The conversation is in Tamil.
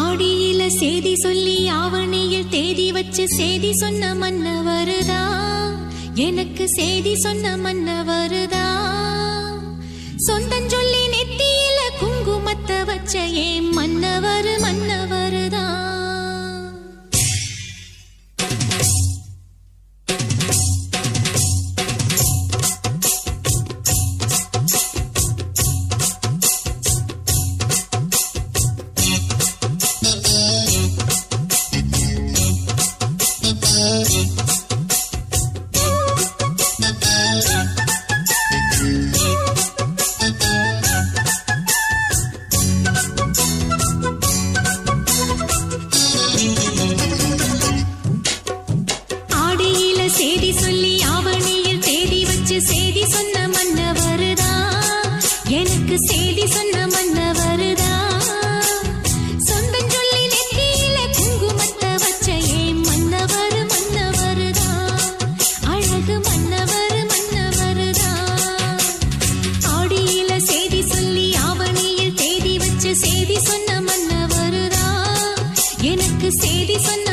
ஆடியில சேதி சொல்லி ஆவணியில் தேதி வச்சு சேதி சொன்ன மன்னவருதா, எனக்கு சேதி சொன்ன மன்னவருதா. சொந்தஞ்சொல்லி நெத்தியில குங்குமத்தை வச்ச ஏன் மன்னவர் மன்னவருதா. சேதி சொல்லி ஆவணியில் தேதி வச்சு சேதி சொன்ன மன்னவருதா, எனக்கு சேதி சொன்ன மன்னவருதா. சொந்தஞ்சொல்லி நெத்தியில குங்குமத்தை வச்ச ஏன் மன்னவர் மன்னவருதா, அழகு மன்னவர் மன்னவருதா. ஆடியில சேதி சொல்லி ஆவணியில் தேதி வச்சு சேதி சொன்ன மன்னவருதா, எனக்கு சேதி சொன்ன